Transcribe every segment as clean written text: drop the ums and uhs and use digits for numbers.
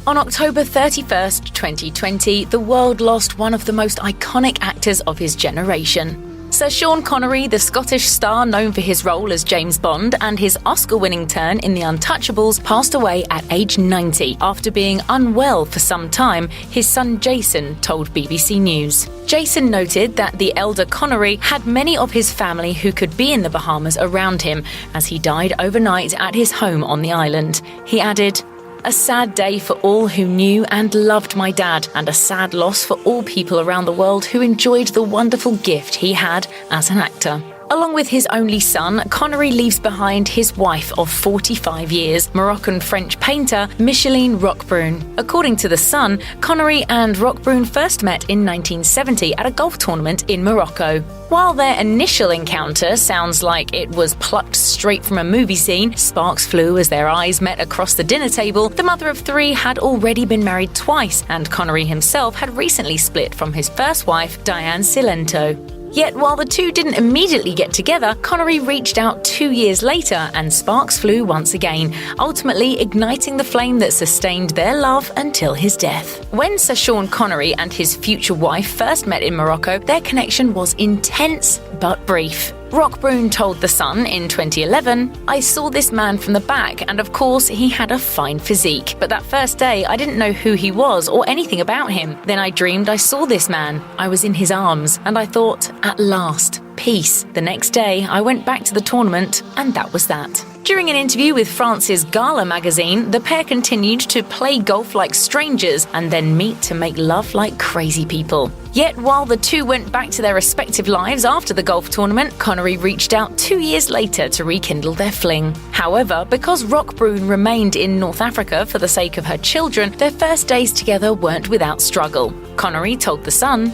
On October 31st, 2020, the world lost one of the most iconic actors of his generation. Sir Sean Connery, the Scottish star known for his role as James Bond and his Oscar-winning turn in The Untouchables, passed away at age 90 after being unwell for some time, his son Jason told BBC News. Jason noted that the elder Connery had many of his family who could be in the Bahamas around him, as he died overnight at his home on the island. He added, "A sad day for all who knew and loved my dad, and a sad loss for all people around the world who enjoyed the wonderful gift he had as an actor." Along with his only son, Connery leaves behind his wife of 45 years, Moroccan-French painter Micheline Roquebrune. According to The Sun, Connery and Roquebrune first met in 1970 at a golf tournament in Morocco. While their initial encounter sounds like it was plucked straight from a movie scene, sparks flew as their eyes met across the dinner table. The mother of three had already been married twice, and Connery himself had recently split from his first wife, Diane Cilento. Yet while the two didn't immediately get together, Connery reached out 2 years later and sparks flew once again, ultimately igniting the flame that sustained their love until his death. When Sir Sean Connery and his future wife first met in Morocco, their connection was intense but brief. Roquebrune told The Sun in 2011, "I saw this man from the back, and of course he had a fine physique. But that first day I didn't know who he was or anything about him. Then I dreamed I saw this man. I was in his arms, and I thought, at last, peace. The next day I went back to the tournament, and that was that." During an interview with France's Gala magazine, the pair continued to play golf like strangers and then meet to make love like crazy people. Yet while the two went back to their respective lives after the golf tournament, Connery reached out 2 years later to rekindle their fling. However, because Roquebrune remained in North Africa for the sake of her children, their first days together weren't without struggle. Connery told The Sun,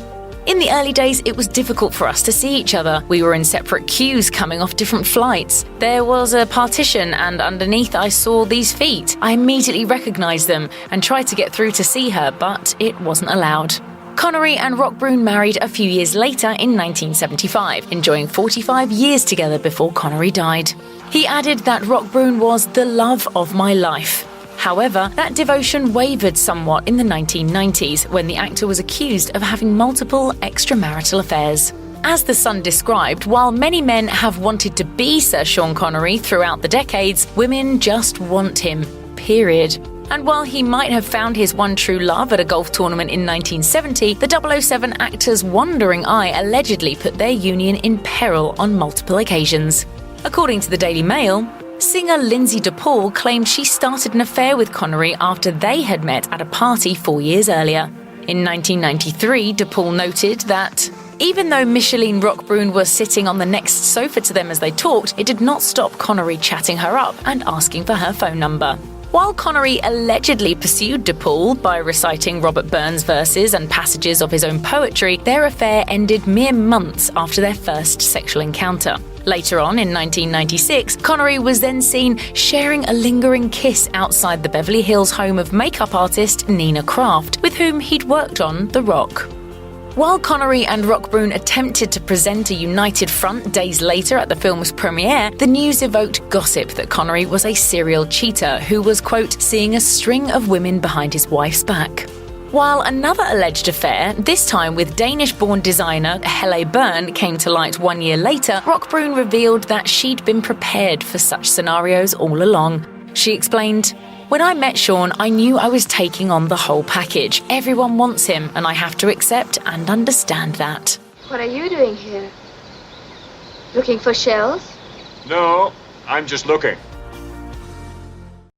"In the early days, it was difficult for us to see each other. We were in separate queues coming off different flights. There was a partition, and underneath I saw these feet. I immediately recognized them and tried to get through to see her, but it wasn't allowed." Connery and Roquebrune married a few years later in 1975, enjoying 45 years together before Connery died. He added that Roquebrune was the love of my life. However, that devotion wavered somewhat in the 1990s when the actor was accused of having multiple extramarital affairs. As The Sun described, while many men have wanted to be Sir Sean Connery throughout the decades, women just want him. Period. And while he might have found his one true love at a golf tournament in 1970, the 007 actor's wandering eye allegedly put their union in peril on multiple occasions. According to the Daily Mail, singer Lindsay DePaul claimed she started an affair with Connery after they had met at a party 4 years earlier. In 1993, DePaul noted that even though Micheline Roquebrune was sitting on the next sofa to them as they talked, it did not stop Connery chatting her up and asking for her phone number. While Connery allegedly pursued DePaul by reciting Robert Burns verses and passages of his own poetry, their affair ended mere months after their first sexual encounter. Later on, in 1996, Connery was then seen sharing a lingering kiss outside the Beverly Hills home of makeup artist Nina Kraft, with whom he'd worked on The Rock. While Connery and Roquebrune attempted to present a united front days later at the film's premiere, the news evoked gossip that Connery was a serial cheater who was, quote, seeing a string of women behind his wife's back. While another alleged affair, this time with Danish-born designer Helle Byrne, came to light 1 year later, Roquebrune revealed that she'd been prepared for such scenarios all along. She explained, "When I met Sean, I knew I was taking on the whole package. Everyone wants him, and I have to accept and understand that." What are you doing here? Looking for shells? No, I'm just looking.